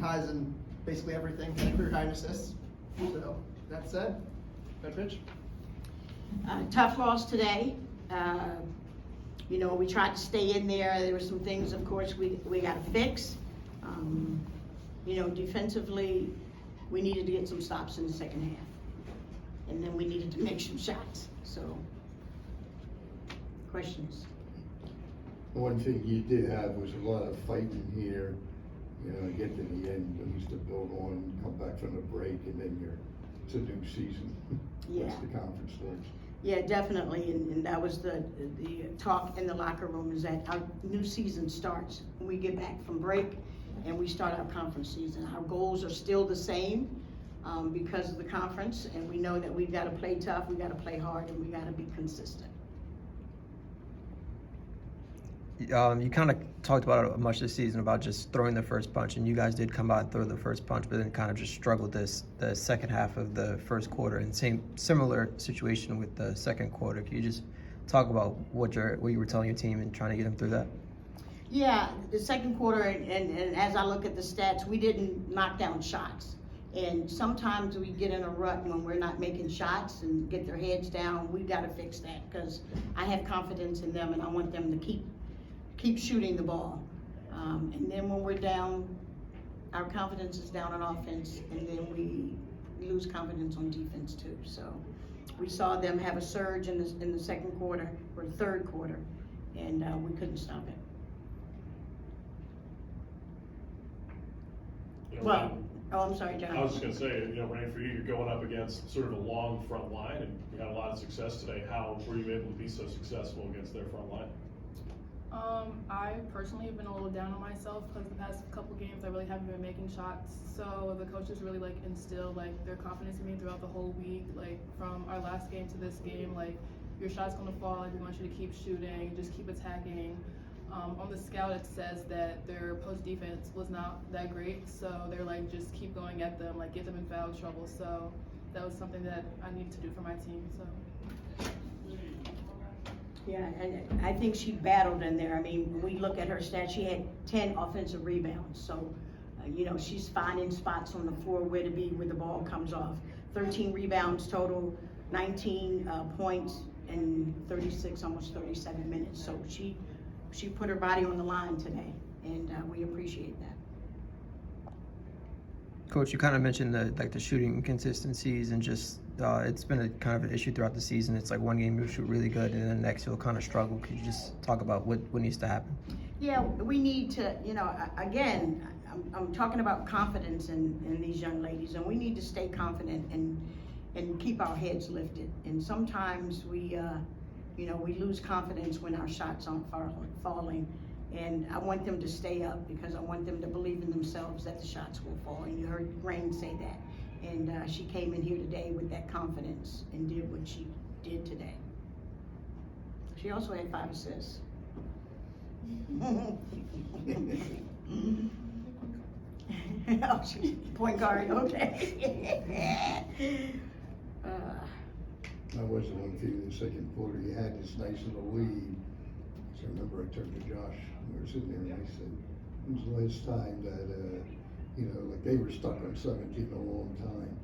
highs in basically everything, had a career high in assists. So, that said, good pitch. Tough loss today. You know, we tried to stay in there. There were some things, of course, we got to fix. You know, defensively, we needed to get some stops in the second half. And then we needed to make some shots. So, questions? One thing you did have was a lot of fighting here, you know, get to the end, at least to build on, come back from the break, and then it's a new season. Yeah. Once the conference starts. Yeah, definitely, and that was the talk in the locker room, is that our new season starts when we get back from break and we start our conference season. Our goals are still the same because of the conference, and we know that we've got to play tough, we got to play hard, and we got to be consistent. You kind of talked about it much this season about just throwing the first punch, and you guys did come out and throw the first punch, but then kind of just struggled the second half of the first quarter. And similar situation with the second quarter. Can you just talk about what you were telling your team and trying to get them through that? Yeah, the second quarter, and as I look at the stats, we didn't knock down shots. And sometimes we get in a rut when we're not making shots and get their heads down. We've got to fix that, because I have confidence in them and I want them to keep shooting the ball. And then when we're down, our confidence is down on offense, and then we lose confidence on defense too. So we saw them have a surge in the second quarter or third quarter, and we couldn't stop it. You know, Well, I'm sorry, John. I was just gonna say, you know, Rayne, for you, you're going up against sort of a long front line, and you had a lot of success today. How were you able to be so successful against their front line? I personally have been a little down on myself because the past couple games I really haven't been making shots. So the coaches really instilled their confidence in me throughout the whole week. Like from our last game to this game, your shot's gonna fall. We want you to keep shooting, just keep attacking. On the scout it says that their post defense was not that great, so they're just keep going at them, get them in foul trouble. So that was something that I needed to do for my team. So. Yeah, and I think she battled in there. I mean, when we look at her stats, she had 10 offensive rebounds. So, you know, she's finding spots on the floor where to be, where the ball comes off. 13 rebounds total, 19 points in 36, almost 37 minutes. So she put her body on the line today, and we appreciate that. Coach, you kind of mentioned the shooting inconsistencies, and just it's been a kind of an issue throughout the season. It's one game you'll shoot really good, and then the next you'll kind of struggle. Could you just talk about what needs to happen? Yeah, we need to, you know, again, I'm talking about confidence in these young ladies, and we need to stay confident and keep our heads lifted. And sometimes we, you know, we lose confidence when our shots aren't falling. And I want them to stay up, because I want them to believe in themselves that the shots will fall. And you heard Rayne say that. And she came in here today with that confidence and did what she did today. She also had 5 assists. Oh, she's point guard, okay. That was the one thing in the second quarter. You had this nice little lead. So I remember I turned to Josh, we were sitting there, and I said, "When's the last time that, you know, they were stuck on 17 a long time."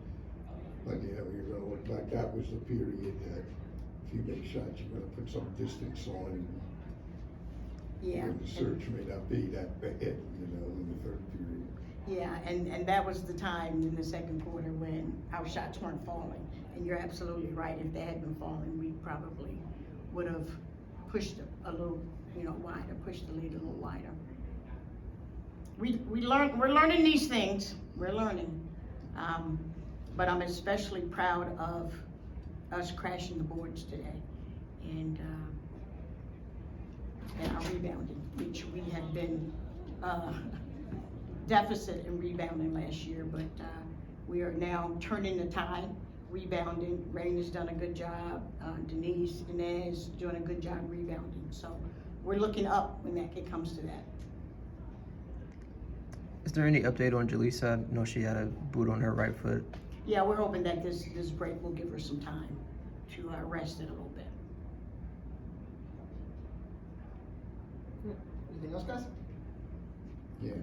But you know, you're gonna look back, that was the period that if you make shots, you're gonna put some distance on, and Yeah. the search may not be that bad, you know, in the third period. Yeah, and that was the time in the second quarter when our shots weren't falling. And you're absolutely right. If they had been falling, we probably would have pushed a little, you know, wider, pushed the lead a little wider. We're learning these things. We're learning. But I'm especially proud of us crashing the boards today, and our rebounding, which we had been deficit in rebounding last year, but we are now turning the tide, rebounding. Rayne has done a good job. Inez doing a good job rebounding. So we're looking up when it comes to that. Is there any update on Jaleesa? I know she had a boot on her right foot. Yeah, we're hoping that this break will give her some time to rest it a little bit. Anything else, guys? Yeah.